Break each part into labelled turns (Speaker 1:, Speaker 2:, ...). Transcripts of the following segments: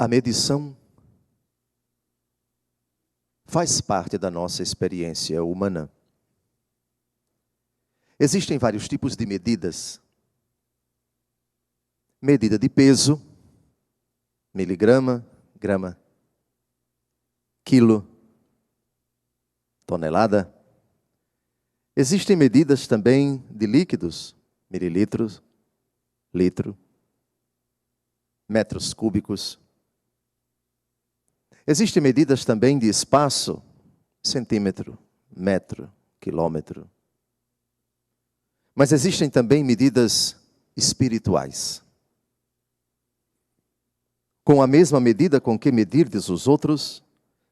Speaker 1: A medição faz parte da nossa experiência humana. Existem vários tipos de medidas. Medida de peso, miligrama, grama, quilo, tonelada. Existem medidas também de líquidos, mililitros, litro, metros cúbicos. Existem medidas também de espaço, centímetro, metro, quilômetro. Mas existem também medidas espirituais. Com a mesma medida com que medirdes os outros,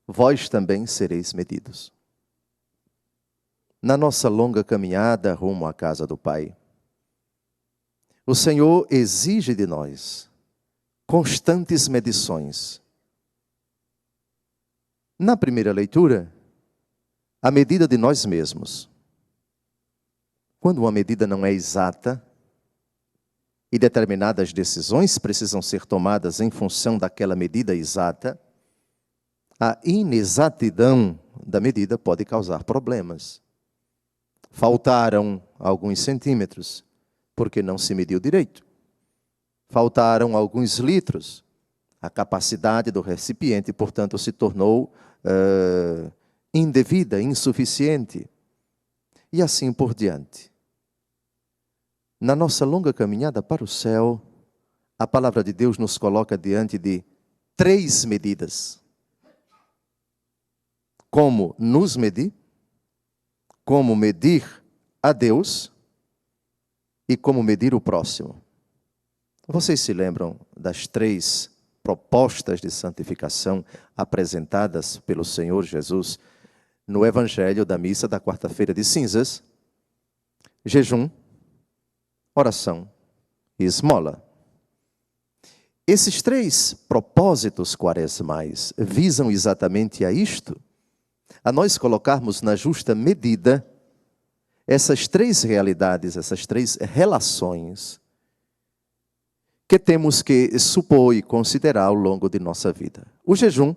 Speaker 1: vós também sereis medidos. Na nossa longa caminhada rumo à casa do Pai, o Senhor exige de nós constantes medições. Na primeira leitura, a medida de nós mesmos. Quando uma medida não é exata, e determinadas decisões precisam ser tomadas em função daquela medida exata, a inexatidão da medida pode causar problemas. Faltaram alguns centímetros, porque não se mediu direito. Faltaram alguns litros. A capacidade do recipiente, portanto, se tornou indevida, insuficiente. E assim por diante. Na nossa longa caminhada para o céu, a palavra de Deus nos coloca diante de 3 medidas. Como nos medir, como medir a Deus e como medir o próximo. Vocês se lembram das 3 propostas de santificação apresentadas pelo Senhor Jesus no Evangelho da missa da quarta-feira de cinzas? Jejum, oração e esmola. Esses 3 propósitos quaresmais visam exatamente a isto, a nós colocarmos na justa medida essas 3 realidades, essas 3 relações que temos que supor e considerar ao longo de nossa vida. O jejum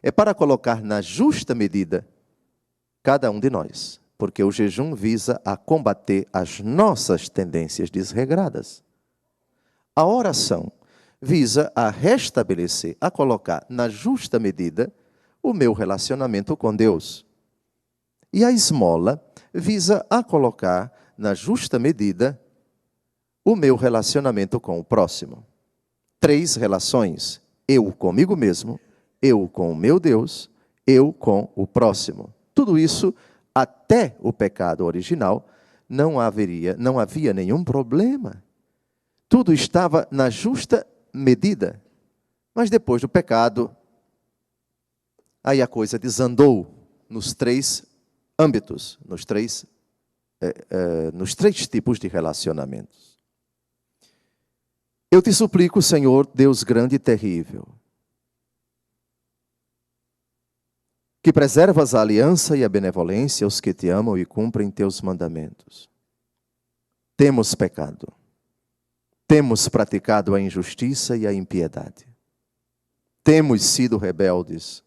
Speaker 1: é para colocar na justa medida cada um de nós, porque o jejum visa a combater as nossas tendências desregradas. A oração visa a restabelecer, a colocar na justa medida o meu relacionamento com Deus. E a esmola visa a colocar na justa medida o meu relacionamento com o próximo. 3 relações: eu comigo mesmo, eu com o meu Deus, eu com o próximo. Tudo isso, até o pecado original, não havia nenhum problema. Tudo estava na justa medida. Mas depois do pecado, aí a coisa desandou nos 3 âmbitos, nos 3 tipos de relacionamentos. Eu te suplico, Senhor, Deus grande e terrível, que preservas a aliança e a benevolência aos que te amam e cumprem teus mandamentos. Temos pecado. Temos praticado a injustiça e a impiedade. Temos sido rebeldes,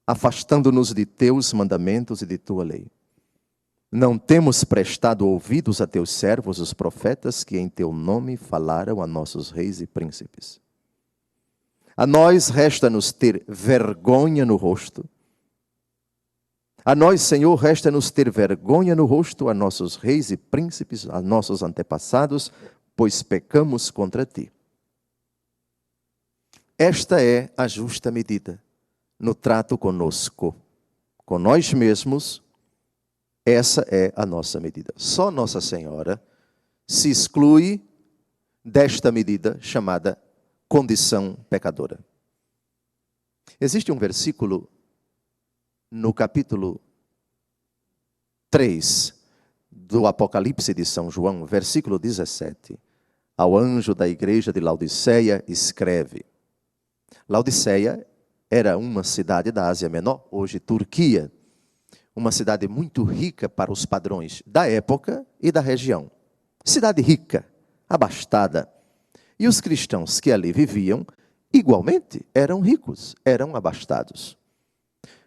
Speaker 1: afastando-nos de teus mandamentos e de tua lei. Não temos prestado ouvidos a teus servos, os profetas, que em teu nome falaram a nossos reis e príncipes. A nós resta-nos ter vergonha no rosto. A nós, Senhor, resta-nos ter vergonha no rosto a nossos reis e príncipes, a nossos antepassados, pois pecamos contra ti. Esta é a justa medida no trato conosco, com nós mesmos. Essa é a nossa medida. Só Nossa Senhora se exclui desta medida chamada condição pecadora. Existe um versículo no capítulo 3 do Apocalipse de São João, versículo 17. Ao anjo da igreja de Laodiceia escreve. Laodiceia era uma cidade da Ásia Menor, hoje Turquia. Uma cidade muito rica para os padrões da época e da região. Cidade rica, abastada. E os cristãos que ali viviam igualmente, eram ricos, eram abastados.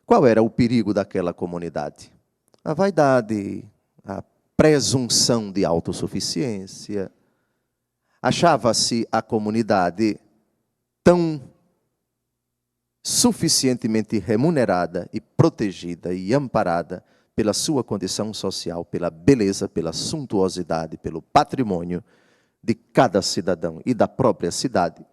Speaker 1: Qual era o perigo daquela comunidade? A vaidade, a presunção de autossuficiência. Achava-se a comunidade tão suficientemente remunerada e protegida e amparada pela sua condição social, pela beleza, pela suntuosidade, pelo patrimônio de cada cidadão e da própria cidade,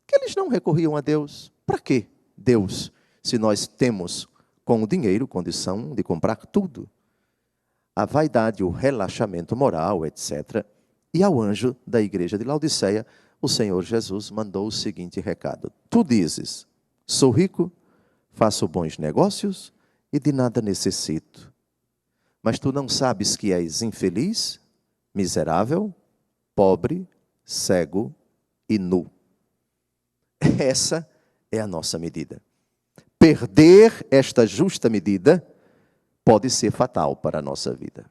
Speaker 1: que eles não recorriam a Deus. Para quê Deus, se nós temos com o dinheiro condição de comprar tudo? A vaidade, o relaxamento moral, etc. E ao anjo da igreja de Laodiceia, o Senhor Jesus mandou o seguinte recado: tu dizes, sou rico, faço bons negócios e de nada necessito. Mas tu não sabes que és infeliz, miserável, pobre, cego e nu. Essa é a nossa medida. Perder esta justa medida pode ser fatal para a nossa vida.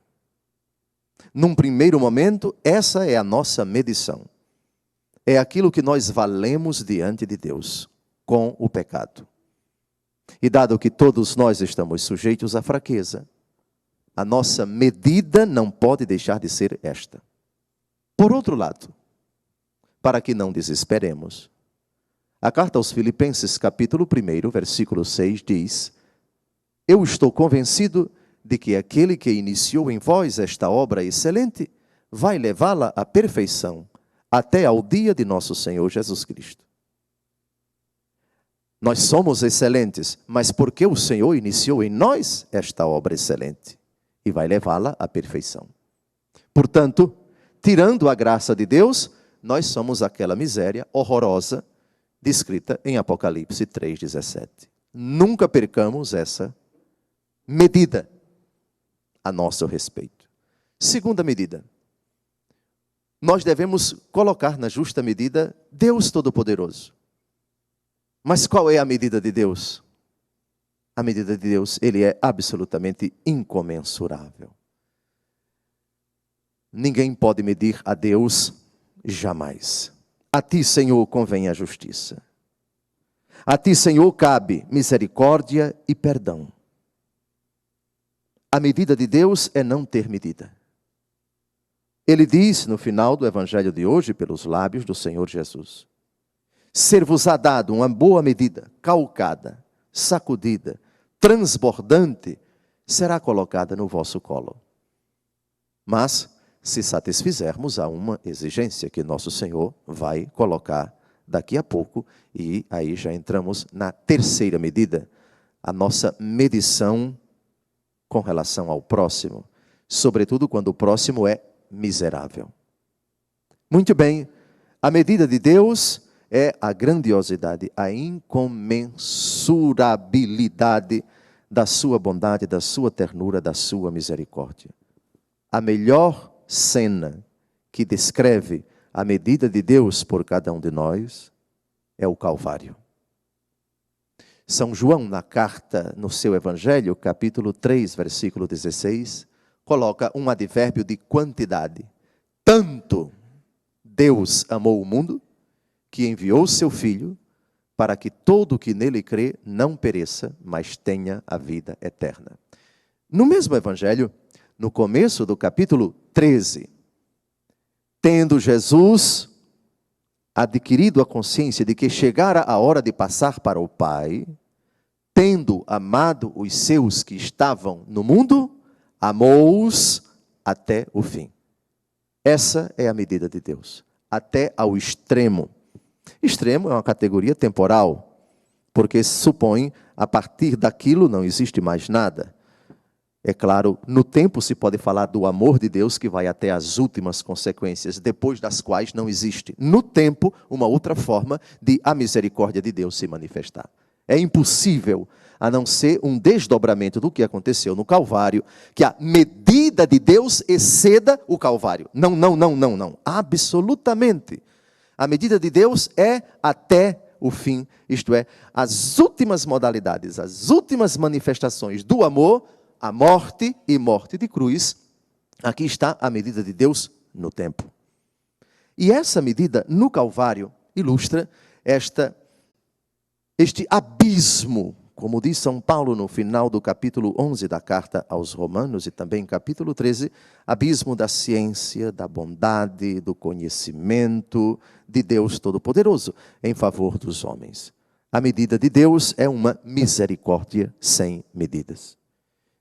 Speaker 1: Num primeiro momento, essa é a nossa medição. É aquilo que nós valemos diante de Deus com o pecado. E dado que todos nós estamos sujeitos à fraqueza, a nossa medida não pode deixar de ser esta. Por outro lado, para que não desesperemos, a carta aos Filipenses, capítulo 1, versículo 6, diz: eu estou convencido de que aquele que iniciou em vós esta obra excelente vai levá-la à perfeição até ao dia de nosso Senhor Jesus Cristo. Nós somos excelentes, mas porque o Senhor iniciou em nós esta obra excelente e vai levá-la à perfeição. Portanto, tirando a graça de Deus, nós somos aquela miséria horrorosa descrita em Apocalipse 3,17. Nunca percamos essa medida a nosso respeito. Segunda medida, nós devemos colocar na justa medida Deus Todo-Poderoso. Mas qual é a medida de Deus? A medida de Deus, Ele é absolutamente incomensurável. Ninguém pode medir a Deus jamais. A ti, Senhor, convém a justiça. A ti, Senhor, cabe misericórdia e perdão. A medida de Deus é não ter medida. Ele diz no final do evangelho de hoje, pelos lábios do Senhor Jesus: ser-vos-á dado uma boa medida, calcada, sacudida, transbordante, será colocada no vosso colo. Mas, se satisfizermos a uma exigência que nosso Senhor vai colocar daqui a pouco, e aí já entramos na terceira medida, a nossa medição com relação ao próximo, sobretudo quando o próximo é miserável. Muito bem, a medida de Deus é a grandiosidade, a incomensurabilidade da sua bondade, da sua ternura, da sua misericórdia. A melhor cena que descreve a medida de Deus por cada um de nós é o Calvário. São João, na carta, no seu Evangelho, capítulo 3, versículo 16, coloca um advérbio de quantidade. Tanto Deus amou o mundo, que enviou seu Filho, para que todo o que nele crê não pereça, mas tenha a vida eterna. No mesmo Evangelho, no começo do capítulo 13, tendo Jesus adquirido a consciência de que chegara a hora de passar para o Pai, tendo amado os seus que estavam no mundo, amou-os até o fim. Essa é a medida de Deus, até ao extremo. Extremo é uma categoria temporal, porque supõe, a partir daquilo não existe mais nada. É claro, no tempo se pode falar do amor de Deus que vai até as últimas consequências, depois das quais não existe, no tempo, uma outra forma de a misericórdia de Deus se manifestar. É impossível, a não ser um desdobramento do que aconteceu no Calvário, que a medida de Deus exceda o Calvário. Não, não, não, não, não. Absolutamente. A medida de Deus é até o fim, isto é, as últimas modalidades, as últimas manifestações do amor, a morte e morte de cruz. Aqui está a medida de Deus no tempo. E essa medida no Calvário ilustra esta este abismo, como diz São Paulo no final do capítulo 11 da carta aos Romanos e também capítulo 13, abismo da ciência, da bondade, do conhecimento de Deus Todo-Poderoso em favor dos homens. A medida de Deus é uma misericórdia sem medidas.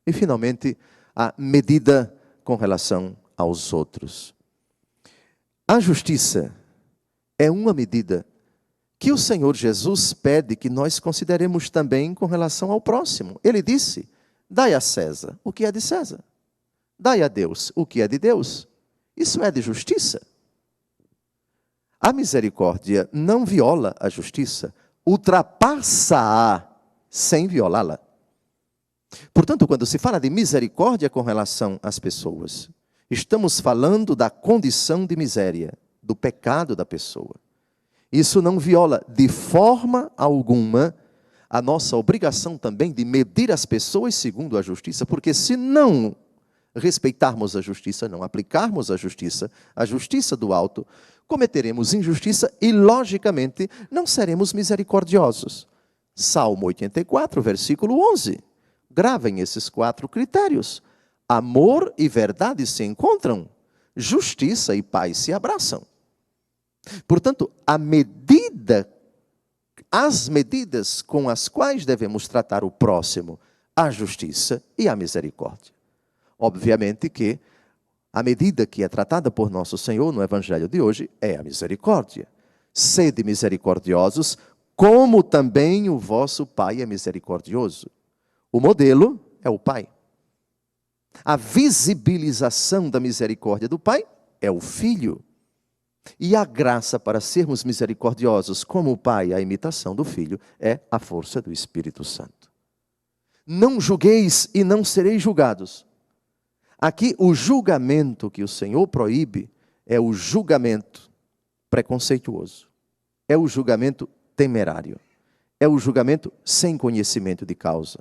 Speaker 1: E, finalmente, a medida com relação aos outros. A justiça é uma medida que o Senhor Jesus pede que nós consideremos também com relação ao próximo. Ele disse: dai a César o que é de César, dai a Deus o que é de Deus. Isso é de justiça. A misericórdia não viola a justiça, ultrapassa-a sem violá-la. Portanto, quando se fala de misericórdia com relação às pessoas, estamos falando da condição de miséria, do pecado da pessoa. Isso não viola de forma alguma a nossa obrigação também de medir as pessoas segundo a justiça, porque se não respeitarmos a justiça, não aplicarmos a justiça do alto, cometeremos injustiça e, logicamente, não seremos misericordiosos. Salmo 84, versículo 11. Gravem esses 4 critérios. Amor e verdade se encontram, justiça e paz se abraçam. Portanto, as medidas com as quais devemos tratar o próximo, a justiça e a misericórdia. Obviamente que a medida que é tratada por nosso Senhor no Evangelho de hoje é a misericórdia. Sede misericordiosos, como também o vosso Pai é misericordioso. O modelo é o Pai. A visibilização da misericórdia do Pai é o Filho. E a graça para sermos misericordiosos como o Pai, a imitação do Filho, é a força do Espírito Santo. Não julgueis e não sereis julgados. Aqui o julgamento que o Senhor proíbe é o julgamento preconceituoso. É o julgamento temerário. É o julgamento sem conhecimento de causa.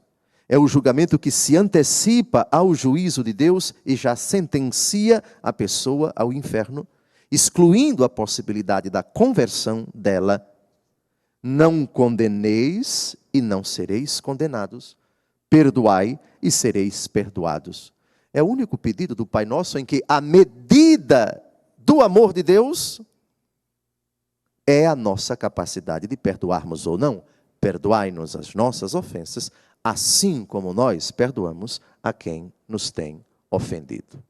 Speaker 1: É o julgamento que se antecipa ao juízo de Deus e já sentencia a pessoa ao inferno, excluindo a possibilidade da conversão dela. Não condeneis e não sereis condenados. Perdoai e sereis perdoados. É o único pedido do Pai Nosso em que a medida do amor de Deus é a nossa capacidade de perdoarmos ou não. Perdoai-nos as nossas ofensas, assim como nós perdoamos a quem nos tem ofendido.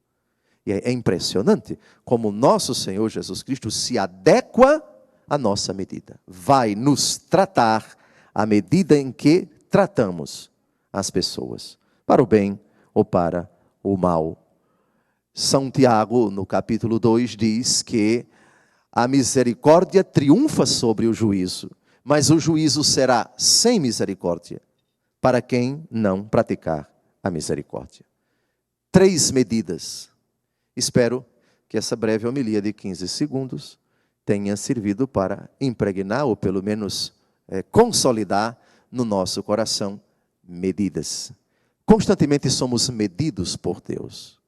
Speaker 1: E é impressionante como nosso Senhor Jesus Cristo se adequa à nossa medida. Vai nos tratar à medida em que tratamos as pessoas, para o bem ou para o mal. São Tiago, no capítulo 2, diz que a misericórdia triunfa sobre o juízo, mas o juízo será sem misericórdia para quem não praticar a misericórdia. 3 medidas. Espero que essa breve homilia de 15 segundos tenha servido para impregnar, ou pelo menos consolidar no nosso coração medidas. Constantemente somos medidos por Deus.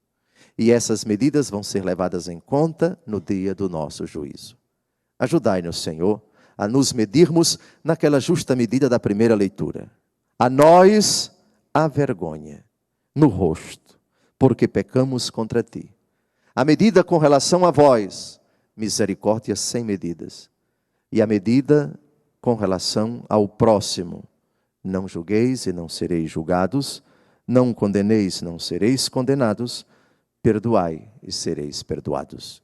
Speaker 1: E essas medidas vão ser levadas em conta no dia do nosso juízo. Ajudai-nos, Senhor, a nos medirmos naquela justa medida da primeira leitura. A nós a vergonha no rosto, porque pecamos contra Ti. A medida com relação a vós, misericórdia sem medidas. E a medida com relação ao próximo, não julgueis e não sereis julgados, não condeneis, não sereis condenados, perdoai e sereis perdoados.